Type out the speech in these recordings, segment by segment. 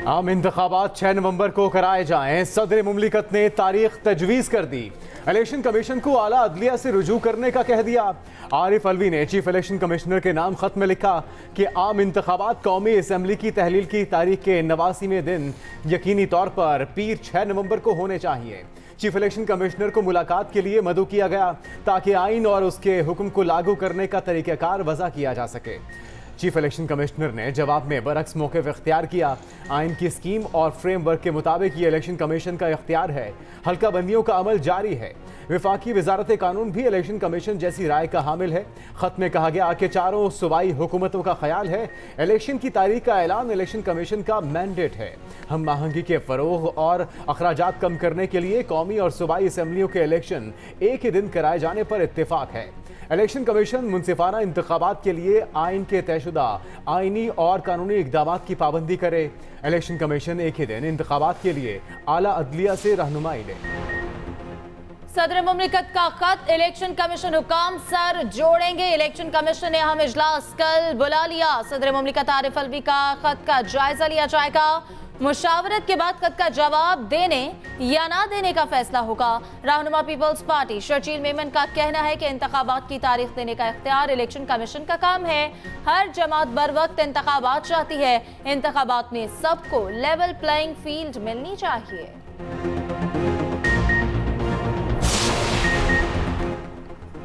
आम इंतखाबात 6 नवंबर को कराए जाएं। सदर मुमलिकत ने तारीख तजवीज़ कर दी। इलेक्शन कमीशन को आला अदलिया से रुजू करने का कह दिया। आरिफ अलवी ने चीफ इलेक्शन कमिश्नर के नाम खत में लिखा कि आम इंतखाबात कौमी असम्बली की तहलील की तारीख के 89वें दिन यकीनी तौर पर पीर 6 नवंबर को होने चाहिए। चीफ इलेक्शन कमिश्नर को मुलाकात के लिए मदऊ किया गया ताकि आइन और उसके हुक्म को लागू करने का तरीक़ाकार वज़ा किया जा सके। चीफ इलेक्शन कमिश्नर ने जवाब में बरक्स मौक़िफ़ इख्तियार किया। आइन की स्कीम और फ्रेमवर्क के मुताबिक ये इलेक्शन कमीशन का इख्तियार है। हल्का बंदियों का अमल जारी है। विफाकी वजारत कानून भी इलेक्शन कमीशन जैसी राय का हामिल है। खत में कहा गया कि चारों सूबाई हुकूमतों का ख्याल है इलेक्शन की तारीख का ऐलान इलेक्शन कमीशन का मैंडेट है। हम आहंगी के फ़रोग़ और अखराजात कम करने के लिए कौमी और सूबाई असम्बलियों के इलेक्शन एक ही दिन कराए जाने पर इत्तेफाक है। इलेक्शन कमीशन मुनसिफाना इंतखाबात के लिए आइन के तयशुदा आइनी और कानूनी इक़दामात की पाबंदी करे। इलेक्शन कमीशन एक ही दिन इंतखाबात के लिए आला अदलिया से रहनुमाई ले। सदर मुमलिकत का खत, इलेक्शन कमीशन हुकाम सर जोड़ेंगे। इलेक्शन कमीशन ने अहम इजलास कल बुला लिया। सदर मुमलिकत आरिफ अलवी का खत का जायजा लिया जाएगा। मुशावरत के बाद खत का जवाब देने या ना देने का फैसला होगा। रहनुमा पीपल्स पार्टी शर्जील मेमन का कहना है कि इंतखाबात की तारीख देने का इख्तियार इलेक्शन कमीशन का काम है। हर जमात बर वक्त इंतखाबात चाहती है। इंतखाबात में सबको लेवल प्लेइंग फील्ड मिलनी चाहिए।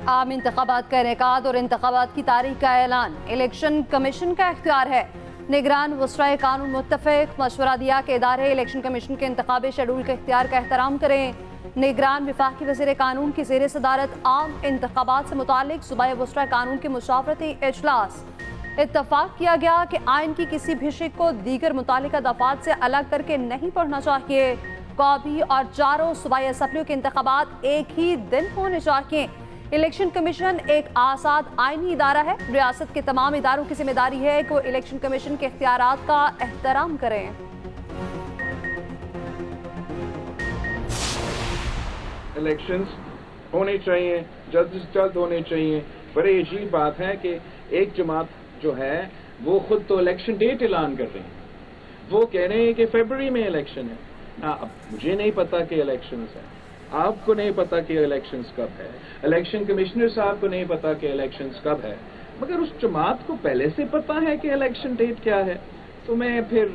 आम इंतखाबात का इनेकाद और इंतखाबात की तारीख का ऐलान इलेक्शन कमीशन का इख्तियार है। निगरान वज़राए कानून मुत्तफ़िक़ मशवरा दिया कि इदारे इलेक्शन कमीशन के इंतखाबी शेड्यूल के इख्तियार का एहतराम करें। निगरान वफाकी वज़ीर कानून की ज़ेर सदारत आम इंतखाबात से मुतालिक सूबाई वज़राए कानून के मुशावरती इजलास। इत्तफाक किया गया कि आइन की किसी भी शिक को दीगर मुतालिका दफ़ात से अलग करके नहीं पढ़ना चाहिए। कौमी और चारों सूबाई असम्बलियों के इंतखाबात एक ही दिन होने चाहिए। इलेक्शन कमीशन एक आज़ाद आइनी इदारा है। रियासत के तमाम इदारों की जिम्मेदारी है कि वो इलेक्शन कमीशन के इख्तियारात का एहतराम करें। इलेक्शंस होने चाहिए, जल्द से जल्द होने चाहिए। बड़ी अजीब बात है कि एक जमात जो है वो खुद तो इलेक्शन डेट ऐलान कर रही है। वो कह रहे हैं कि फरवरी में इलेक्शन है। अब मुझे नहीं पता कि इलेक्शंस है, आपको नहीं पता कि इलेक्शंस कब है, इलेक्शन कमिश्नर साहब को नहीं पता कि इलेक्शंस कब है, मगर उस जमात को पहले से पता है कि इलेक्शन डेट क्या है। तो मैं फिर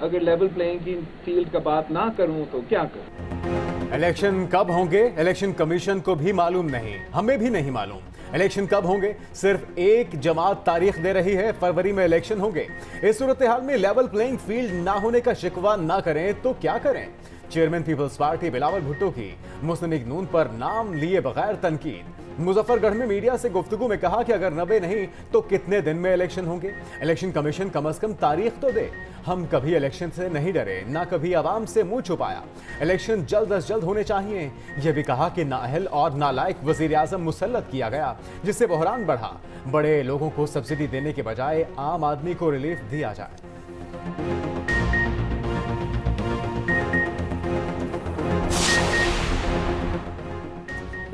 अगर लेवल प्लेइंग की फील्ड का बात ना करूं तो क्या करूं? इलेक्शन कब होंगे इलेक्शन कमीशन को भी मालूम नहीं, हमें भी नहीं मालूम। इलेक्शन कब होंगे सिर्फ एक जमात तारीख दे रही है, फरवरी में इलेक्शन होंगे। इस सूरत हाल में लेवल प्लेइंग फील्ड ना होने का शिकवा ना करें तो क्या करें? Chairman people's party Bilawal Bhutto की मुस्लिम लीग नून पर नाम लिए बगैर तनकीद। मुजफ्फरगढ़ में मीडिया से गुफ्तगू में कहा कि अगर 90 नहीं तो कितने दिन में इलेक्शन होंगे? इलेक्शन कमीशन कम अज कम तारीख तो दे। हम कभी इलेक्शन से नहीं डरे, ना कभी आवाम से मुंह छुपाया। इलेक्शन जल्द अज जल्द होने चाहिए। यह भी कहा कि नाअहल और नालायक वजीर आजम मुसल्लत किया गया, जिससे बहरान बढ़ा। बड़े लोगों को सब्सिडी देने के बजाय आम आदमी को रिलीफ दिया जाए।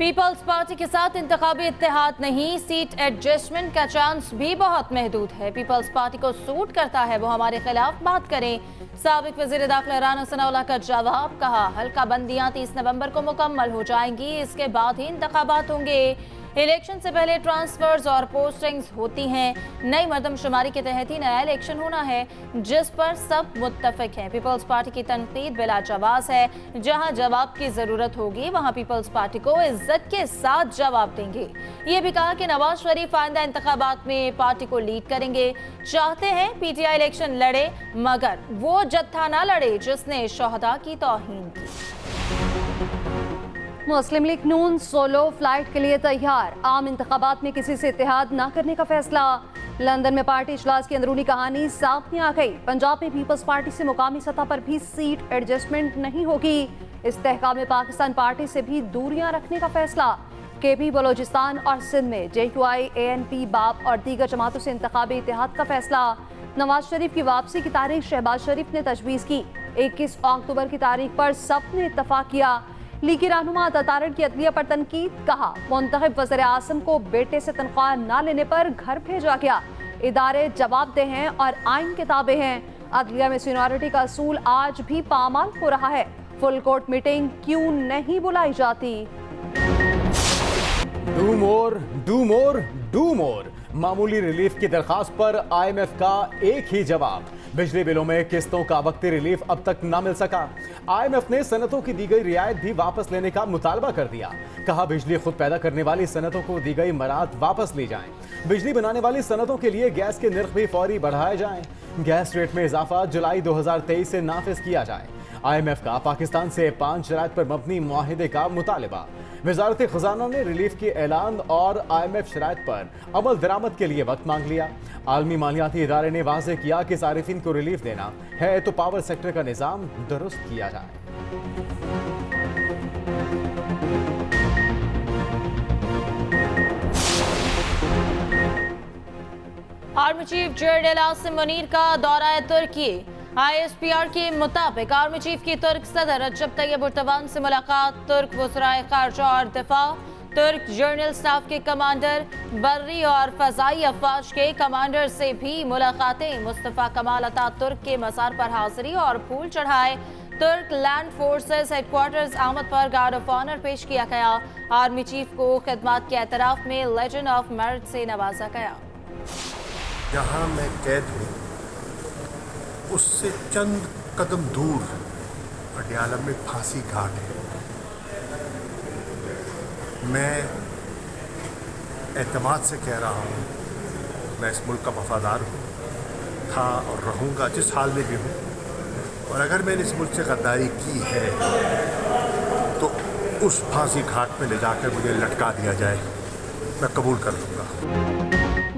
पीपल्स पार्टी के साथ इंतखाबी इत्तेहाद नहीं, सीट एडजस्टमेंट का चांस भी बहुत महदूद है। पीपल्स पार्टी को सूट करता है वो हमारे खिलाफ बात करें। साबिक वज़ीर दाखिला राना सनाउल्लाह का जवाब, कहा हल्का बंदियां 30 नवंबर को मुकम्मल हो जाएंगी, इसके बाद ही इंतखाबात होंगे। इलेक्शन से पहले ट्रांसफर्स और पोस्टिंग्स होती हैं। नई मर्दमशुमारी के तहत ही नया इलेक्शन होना है, जिस पर सब मुत्तफिक हैं। पीपल्स पार्टी की तनकीद बिला जवाब है। जहां जवाब की जरूरत होगी वहां पीपल्स पार्टी को इज्जत के साथ जवाब देंगे। ये भी कहा कि नवाज शरीफ आइंदा इंतखाबात में पार्टी को लीड करेंगे। चाहते हैं पीटीआई इलेक्शन लड़े, मगर वो जत्था ना लड़े जिसने शोहदा की तौहीन की। मुस्लिम लीग नून सोलो फ्लाइट के लिए तैयार। आम इंतखाबात में किसी से इत्तेहाद ना करने का फैसला। लंदन में पार्टी इजलास की अंदरूनी कहानी सामने आ गई। पंजाब में पीपल्स पार्टी से मुकामी सतह पर भी सीट एडजस्टमेंट नहीं होगी। इस्तेहकाम पाकिस्तान पार्टी से भी दूरियां रखने का फैसला। केपी बलोचिस्तान और सिंध में JQI, ANP, बाप और दीगर जमातों से इंतखाबी इत्तेहाद का फैसला। नवाज शरीफ की वापसी की तारीख शहबाज शरीफ ने तजवीज़ की। 21 अक्टूबर की तारीख पर सब ने इत्तफाक किया। लीगी रहनुमा अतातारड़ की अदलिया पर तनकीद, कहा मुंतखब वज़ीर आज़म को बेटे से तनख्वाह न लेने पर घर भेजा गया। इदारे जवाबदेह हैं और आइन के ताबे हैं। अदलिया में सीनियरिटी का असूल आज भी पामाल हो रहा है। फुल कोर्ट मीटिंग क्यों नहीं बुलाई जाती? Do more, do more, do more. मामूली रिलीफ की दरखास्त पर IMF का एक ही जवाब, बिजली बिलों में किस्तों का वक्ती रिलीफ अब तक ना मिल सका। IMF ने सनतों की दी गई रियायत भी वापस लेने का मुतालबा कर दिया। कहा बिजली खुद पैदा करने वाली सनतों को दी गई मराहत वापस ली जाएं। बिजली बनाने वाली सनतों के लिए गैस के निर्ख भी फौरी बढ़ाए जाएं। गैस रेट में इजाफा जुलाई 2023 से नाफिज किया जाए। IMF का पाकिस्तान से 5 शराइत पर मबनी मुआहिदे का मुतालबा। वजारत खजाना ने रिलीफ के ऐलान और IMF शराइत पर अमल दरामद के लिए वक्त मांग लिया। आलमी मालियाती इदारे ने वाज़ेह किया कि सारिफिन को रिलीफ देना है तो पावर सेक्टर का निज़ाम दुरुस्त किया जाए। Army chief general Asim Munir का दौरा तुर्की। ISPR के मुताबिक आर्मी चीफ की तुर्क सदर रजब तैयब एर्दोगान से मुलाकात। तुर्क वज़राए ख़ारजा और दिफा, तुर्क जनरल स्टाफ के कमांडर, बर्री और फ़ज़ाई अफवाज के कमांडर से भी मुलाकातें। मुस्तफ़ा कमाल अतातुर्क के मज़ार पर हाज़िरी और फूल चढ़ाए। तुर्क लैंड फोर्सेस हेडक्वार्टर्स आमद पर गार्ड ऑफ ऑनर पेश किया गया। आर्मी चीफ को खिदमत के एतराफ़ में लेजेंड ऑफ मेरिट से नवाजा गया। जहाँ मैं कैद हूँ उससे चंद कदम दूर पटियाला में फांसी घाट है। मैं एतमाद से कह रहा हूँ, मैं इस मुल्क का वफादार हूँ, था और रहूँगा जिस हाल में भी हूँ। और अगर मैंने इस मुल्क से गद्दारी की है तो उस फांसी घाट में ले जाकर मुझे लटका दिया जाए, मैं कबूल कर लूँगा।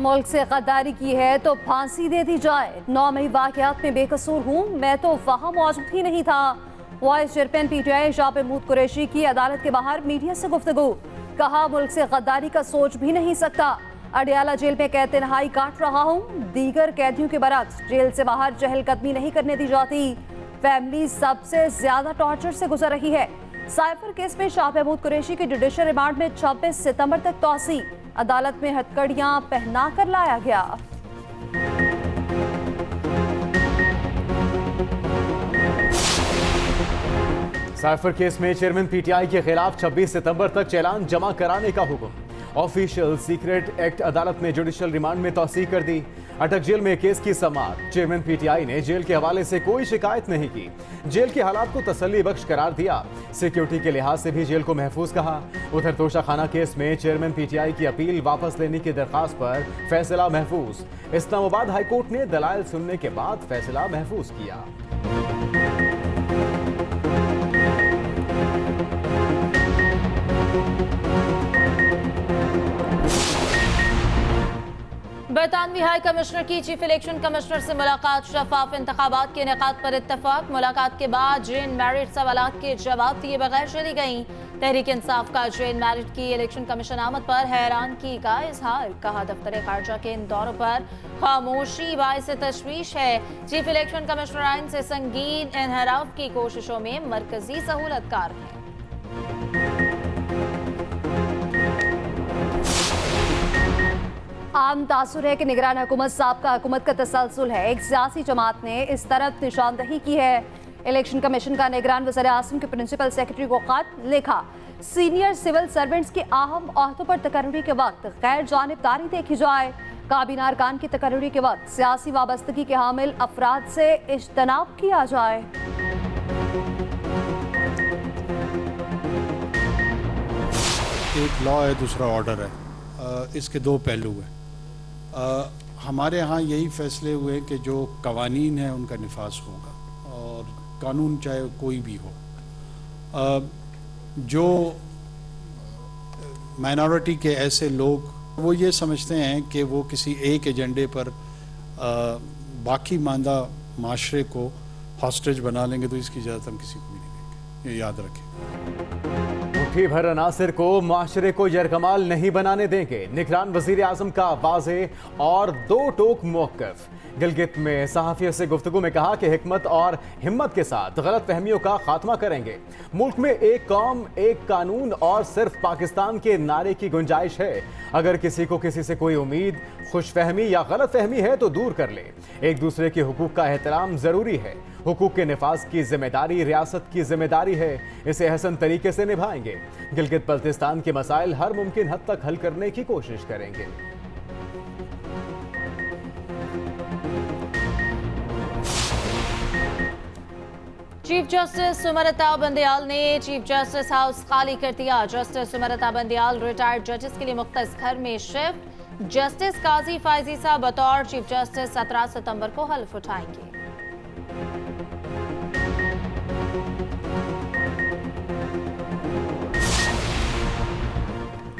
मुल्क से गद्दारी की है तो फांसी दे दी जाए। 9 मई वाक़यात में बेकसूर हूँ, मैं तो वहाँ मौजूद ही नहीं था। Vice chairman PTI Shah Mahmood Qureshi की अदालत के बाहर मीडिया से गुफ्तगू। कहा मुल्क से गद्दारी का सोच भी नहीं सकता। अडियाला जेल में कैद तन्हाई काट रहा हूँ। दीगर कैदियों के बरक्स जेल से बाहर चहलकदमी नहीं करने दी जाती। फैमिली सबसे ज्यादा टॉर्चर से गुजर रही है। साइफर केस में शाह महमूद कुरैशी की जुडिशल रिमांड में 26 सितंबर तक तौसी। अदालत में हथकड़ियां पहना कर लाया गया। साइफर केस में चेयरमैन PTI के खिलाफ 26 सितंबर तक चालान जमा कराने का हुक्म। ऑफिशियल सीक्रेट एक्ट अदालत ने जुडिशल रिमांड में तौसीक कर दी। अटक जेल में केस की समाअत। चेयरमैन PTI ने जेल के हवाले से कोई शिकायत नहीं की। जेल के हालात को तसल्ली बख्श करार दिया। सिक्योरिटी के लिहाज से भी जेल को महफूज कहा। उधर तोशाखाना केस में चेयरमैन PTI की अपील वापस लेने की दरखास्त पर फैसला महफूज। इस्लामाबाद हाईकोर्ट ने दलाइल सुनने के बाद फैसला महफूज किया। बरतानवी हाई कमिश्नर की चीफ इलेक्शन कमिश्नर से मुलाकात। शफाफ इंतखाबात के इनेकाद पर इत्तफाक। मुलाकात के बाद जेन मैरिट सवालात के जवाब दिए बगैर चली गईं। तहरीक इंसाफ का जेन मैरिट की इलेक्शन कमीशन आमद पर हैरानगी का इजहार। कहा दफ्तर खारजा के इन दौरों पर खामोशी बाइस तशवीश है। चीफ इलेक्शन कमिश्नर आइन से संगीन इनहराफ की कोशिशों में मरकजी सहूलतकार है। आम तासुर है कि निगरान हुकूमत साबका हुकूमत का तसलसल है। एक सियासी जमात ने इस तरफ निशानदही की है। इलेक्शन कमीशन का निगरान वज़ीर आज़म के प्रिंसिपल सेक्रेटरी को खत लिखा। सीनियर सिविल सर्वेंट्स के अहम ओहदों पर तकर्री के वक्त गैर जानिबदारी देखी जाए। काबीना अरकान की तकर्री के वक्त सियासी वाबस्तगी के हामिल अफराद से इज्तनाब किया जाए। एक लॉ है, दूसरा ऑर्डर है। इसके दो पहलू हैं। हमारे यहाँ यही फैसले हुए कि जो कवानीन है उनका निफाज होगा और कानून चाहे कोई भी हो। जो माइनॉरिटी के ऐसे लोग वो ये समझते हैं कि वो किसी एक एजेंडे पर बाकी मांदा माशरे को हॉस्टेज बना लेंगे, तो इसकी इजाज़त हम किसी को भी नहीं देंगे, ये याद रखें। मुट्ठी भर अनासिर को माशरे को यरकमाल नहीं बनाने देंगे, निगरान वजीर आजम का वाज़े और दो टोक मौक़िफ़। गिलगित में सहाफ़ियों से गुफ्तगू में कहा कि हिकमत और हिम्मत के साथ गलत फहमियों का खात्मा करेंगे। मुल्क में एक कौम एक कानून और सिर्फ पाकिस्तान के नारे की गुंजाइश है। अगर किसी को किसी से कोई उम्मीद, खुशफहमी या गलत फहमी है तो दूर कर ले। एक दूसरे के हुकूक का एहतराम ज़रूरी है। हुकूक के निफाज की जिम्मेदारी रियासत की जिम्मेदारी है, इसे हसन तरीके से निभाएंगे। गिलगित बल्तिस्तान के मसाइल हर मुमकिन हद तक हल करने की कोशिश करेंगे। चीफ जस्टिस सुमरता बंदयाल ने चीफ जस्टिस हाउस खाली कर दिया। जस्टिस सुमरता बंदयाल रिटायर्ड जजेस के लिए मुख्तस घर में शिफ्ट। जस्टिस काजी फायजी साहब बतौर चीफ जस्टिस 17 सितंबर को हल्फ उठाएंगे।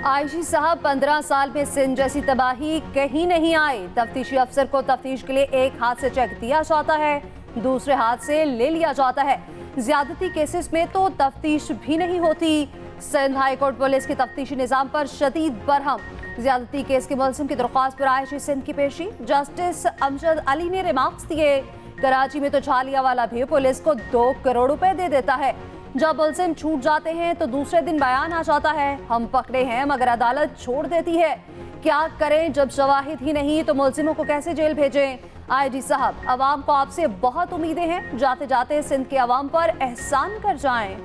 आईजी साहब 15 साल में सिंध जैसी तबाही कहीं नहीं आई। तफ्तीशी अफसर को तफ्तीश के लिए एक हाथ से चेक दिया जाता है, दूसरे हाथ से ले लिया जाता है। ज्यादती केसेस में तो तफ्तीश भी नहीं होती। सिंध हाई कोर्ट पुलिस के तफ्तीशी निजाम पर शदीद बरहम। ज्यादती केस के मुलजिम की दरख्वास्त पर आईजी सिंध की पेशी। जस्टिस अमजद अली ने रिमार्क्स दिए, कराची में तो झालियावाला भी पुलिस को 2 करोड़ रुपए दे देता है। जब मुलजिम छूट जाते हैं तो दूसरे दिन बयान आ जाता है, हम पकड़े हैं, मगर अदालत छोड़ देती है। क्या करें जब शवाहिद ही नहीं तो मुलजिमों को कैसे जेल भेजें? आईजी साहब, अवाम को आपसे बहुत उम्मीदें हैं, जाते जाते सिंध के अवाम पर एहसान कर जाएं।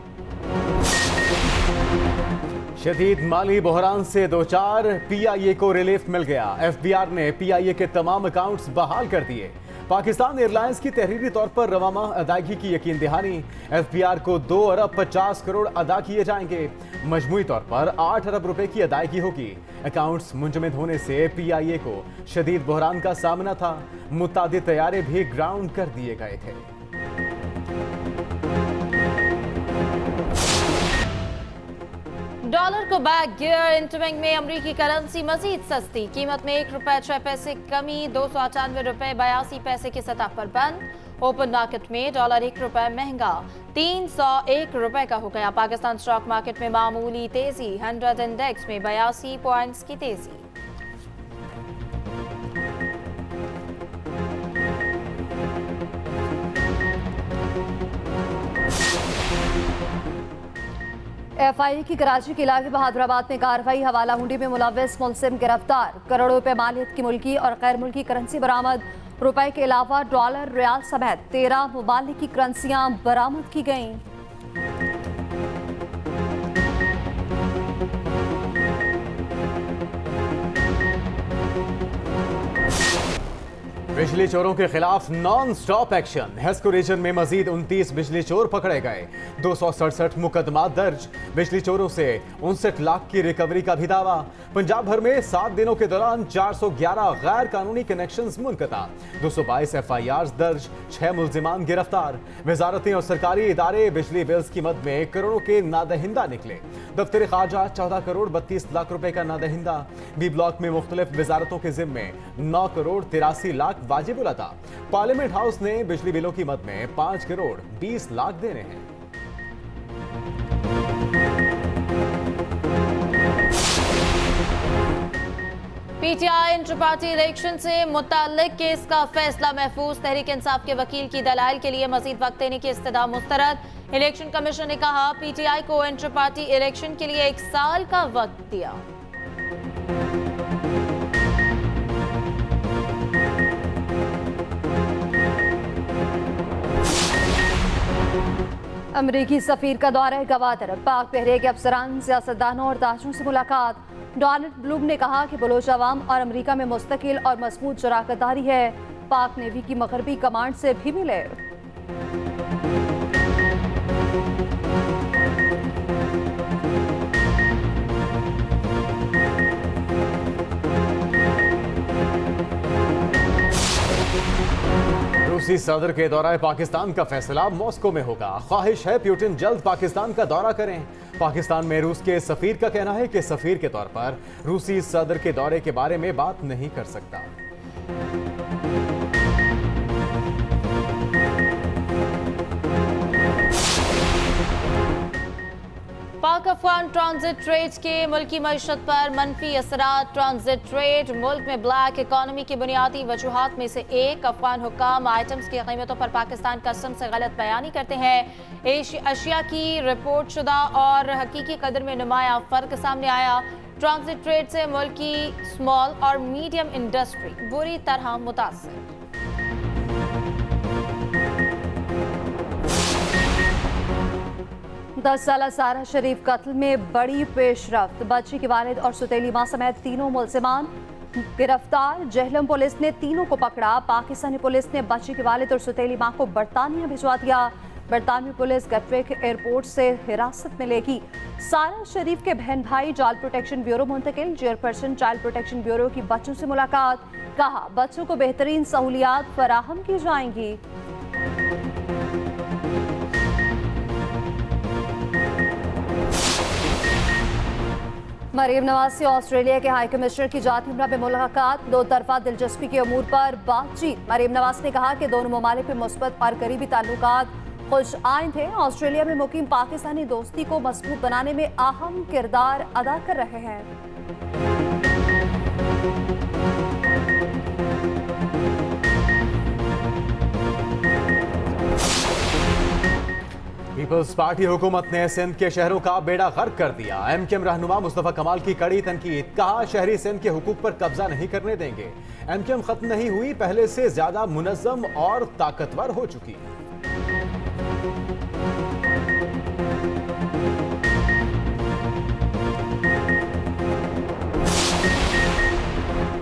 शदीद माली बहरान से दो चार, पीआईए को रिलीफ मिल गया। एफबीआर ने पीआईए के तमाम अकाउंट्स बहाल कर दिए। पाकिस्तान एयरलाइंस की तहरीरी तौर पर रवामा अदायगी की यकीन दहानी। एफबीआर को 2 अरब 50 करोड़ अदा किए जाएंगे। मजमूई तौर पर 8 अरब रुपए की अदायगी होगी। अकाउंट्स मुंजमद होने से पीआईए को शदीद बहरान का सामना था। मुतादिद तैयारे भी ग्राउंड कर दिए गए थे। डॉलर को बैक गियर। इंटरबैंक में अमरीकी करेंसी मजीद सस्ती, कीमत में 1 रुपए 6 पैसे कमी, 298 रुपए 82 पैसे की सतह पर बंद। ओपन मार्केट में डॉलर 1 रुपए महंगा 301 रुपए का हो गया। पाकिस्तान स्टॉक मार्केट में मामूली तेजी, 100 इंडेक्स में 82 पॉइंट्स की तेजी। एफआई की कराची के इलाके बहादुराबाद में कार्रवाई। हवाला हुंडी में मुलव्वस मुलजिम गिरफ्तार। करोड़ों रुपए मालियत की मुल्की और गैर मुल्की करेंसी बरामद। रुपए के अलावा डॉलर, रियाल समेत 13 मुमालिक की करेंसियां बरामद की गईं। बिजली चोरों के खिलाफ non stop action. HESCO region में मजीद 29 बिजली चोर पकड़े गए। 267 मुकदमा दर्ज। बिजली चोरों से 59 लाख की रिकवरी का भी दावा। पंजाब भर में 7 दिनों के दौरान 411 गैर कानूनी कनेक्शंस मुनक़ता। 222 FIRs दर्ज। 6 मुलजिमान गिरफ्तार। वजारतें और सरकारी इदारे बिजली बिल्स की मद में करोड़ों के नादहिंदा निकले। दफ्तर खारजा 14 करोड़ 32 लाख रुपए का नादहिंदा। बी ब्लॉक में मुख्तलिफ वजारतों के जिम्मे 9 करोड़ 83 लाख वाजिब उल अदा। पार्लियामेंट हाउस ने बिजली बिलों की मद में 5 करोड़ 20 लाख देने हैं। पीटीआई इंटर पार्टी इलेक्शन से मुताल्लिक केस का फैसला महफूज। तहरीक इंसाफ के वकील की दलाइल के लिए मजीद वक्त देने की इस्तदा मुस्तरद। इलेक्शन कमीशन ने कहा पीटीआई को इंटर पार्टी इलेक्शन के लिए 1 साल का वक्त दिया। अमरीकी सफीर का दौरा गवादर। पाक बहरे के अफसरान, सियासतदानों और ताजरों से मुलाकात। डोनाल्ड ब्लूम ने कहा कि बलोच अवाम और अमरीका में मुस्तकिल और मजबूत शराकतदारी है। पाक नेवी की मगरबी कमांड से भी मिले। रूसी सदर के दौरा पाकिस्तान का फैसला मॉस्को में होगा। ख्वाहिश है पुतिन जल्द पाकिस्तान का दौरा करें। पाकिस्तान में रूस के सफीर का कहना है कि सफीर के तौर पर रूसी सदर के दौरे के बारे में बात नहीं कर सकता। पाक अफगान ट्रांजिट ट्रेड के मुल्की मईशत पर मनफी असरात। ट्रांजिट ट्रेड मुल्क में ब्लैक इकॉनमी की बुनियादी वजूहात में से एक। अफगान हुक्काम आइटम्स की कीमतों पर पाकिस्तान कसम से गलत बयानी करते हैं। अशिया की रिपोर्ट शुदा और हकीकी कदर में नुमाया फर्क सामने आया। ट्रांजिट ट्रेड से मुल्क की स्मॉल और मीडियम इंडस्ट्री बुरी तरह मुतासर। 10 साल सारा शरीफ कत्ल में बड़ी पेशरफ्त। बच्ची के वालिद और सुतेली मां समेत तीनों मुलजिमान गिरफ्तार। जहलम पुलिस ने तीनों को पकड़ा। पाकिस्तानी पुलिस ने बच्ची के वालिद और सुतेली मां को बरतानिया भिजवा दिया। बरतानवी पुलिस गटविक एयरपोर्ट से हिरासत में लेगी। सारा शरीफ के बहन भाई चाइल्ड प्रोटेक्शन ब्यूरो मुंतकिल। चेयरपर्सन चाइल्ड प्रोटेक्शन ब्यूरो की बच्चों से मुलाकात। कहा बच्चों को बेहतरीन सहूलियात फराहम की जाएंगी। मरीम नवाज से ऑस्ट्रेलिया के हाई कमिश्नर की जाती उम्रा में मुलाकात। दो तरफा दिलचस्पी के अमूर पर बातचीत। मरीम नवाज ने कहा कि दोनों ममालिक में मुस्बत और करीबी ताल्लुकात खुश आइंद हैं। ऑस्ट्रेलिया में मुकीम पाकिस्तानी दोस्ती को मजबूत बनाने में अहम किरदार अदा कर रहे हैं। पीपल्स पार्टी हुकूमत ने सिंध के शहरों का बेड़ा गर्क कर दिया। एमकेएम रहनुमा मुस्तफा कमाल की कड़ी तनकीद। कहा शहरी सिंध के हुकूक पर कब्जा नहीं करने देंगे। एमकेएम खत्म नहीं हुई, पहले से ज्यादा मुनज्जम और ताकतवर हो चुकी।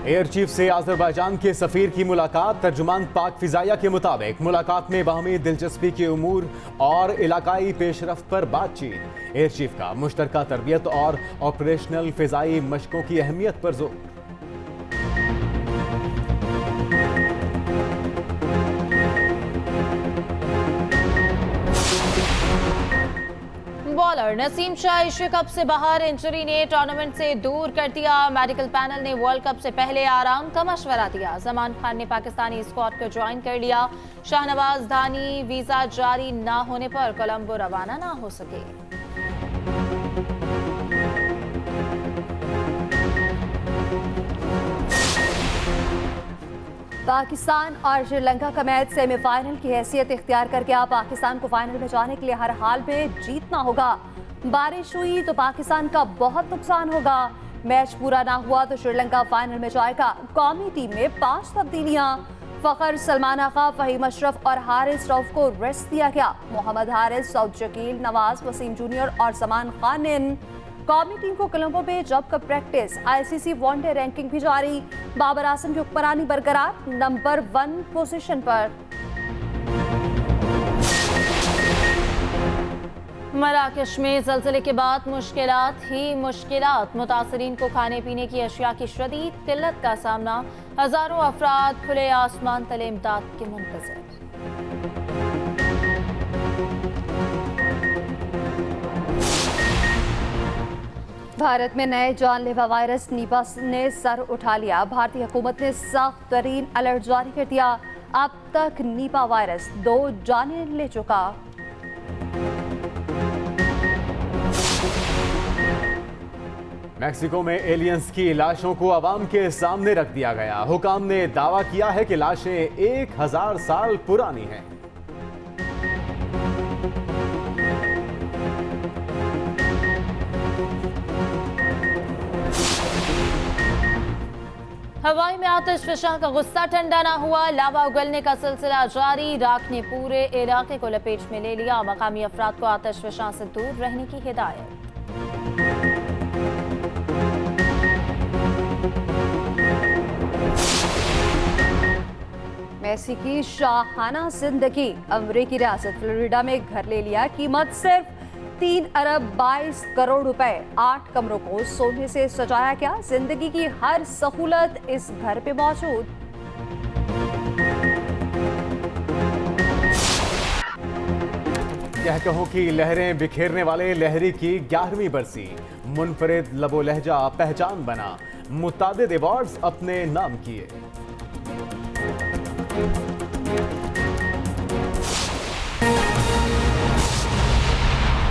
एयर चीफ से अजरबैजान के सफीर की मुलाकात। तर्जुमान पाक फिजाइया के मुताबिक मुलाकात में बाहमी दिलचस्पी के उमूर और इलाकाई पेशरफ्त पर बातचीत। एयर चीफ का मुश्तरका तरबियत और ऑपरेशनल फिजाई मशकों की अहमियत पर जोर। Bowler Naseem Shah Asia cup से बाहर। इंजरी ने टूर्नामेंट से दूर कर दिया। मेडिकल पैनल ने वर्ल्ड कप से पहले आराम का मशवरा दिया। जमान खान ने पाकिस्तानी स्क्वाड को ज्वाइन कर लिया। शाहनवाज धानी वीजा जारी ना होने पर कोलंबो रवाना ना हो सके। पाकिस्तान और श्रीलंका का मैच सेमीफाइनल की हैसियत इख्तियार करके अब पाकिस्तान को फाइनल में जाने के लिए हर हाल में जीतना होगा। बारिश हुई तो पाकिस्तान का बहुत नुकसान होगा। मैच पूरा ना हुआ तो श्रीलंका फाइनल में जाएगा। कौमी टीम में 5 तब्दीलियां। फखर, सलमान आगा, फहीम अशरफ और हारिस रऊफ को रेस्ट दिया गया। मोहम्मद हारिस, सऊद शकील, नवाज वसीम जूनियर और जमान खान ने कौमी टीम को कोलंबो में जब cup practice. ICC one day ranking भी जारी। बाबर आजम की हुक्मरानी बरकरार, नंबर 1 पोजीशन पर। मराकश में ज़लज़ले के बाद मुश्किलात ही मुश्किलात। मुतासरीन को खाने पीने की अशिया की शदीद किल्लत का सामना। हजारों अफराद खुले आसमान तले इमदाद के मुंतज़िर। भारत में नए जानलेवा वायरस नीपा ने सर उठा लिया। भारतीय हुकूमत ने सख्त तरीन अलर्ट जारी कर दिया। अब तक नीपा वायरस 2 जानें ले चुका। मैक्सिको में एलियंस की लाशों को अवाम के सामने रख दिया गया। हुकाम ने दावा किया है कि लाशें 1000 साल पुरानी हैं। हवाई में आतिशफशां का गुस्सा ठंडा ना हुआ। लावा उगलने का सिलसिला जारी। राख ने पूरे इलाके को लपेट में ले लिया। मकामी अफराद को आतिशफशां से दूर रहने की हिदायत। मेसी की शाहाना जिंदगी। अमेरिकी रियासत फ्लोरिडा में घर ले लिया। कीमत सिर्फ 3 अरब 22 करोड़ रुपए। 8 कमरों को सोने से सजाया गया। जिंदगी की हर सहूलत इस घर पे मौजूद। कह कहो की लहरें बिखेरने वाले लहरी की 11वीं बरसी। मुनफरिद लबो लहजा पहचान बना। मुतादिद अवार्ड्स अपने नाम किए।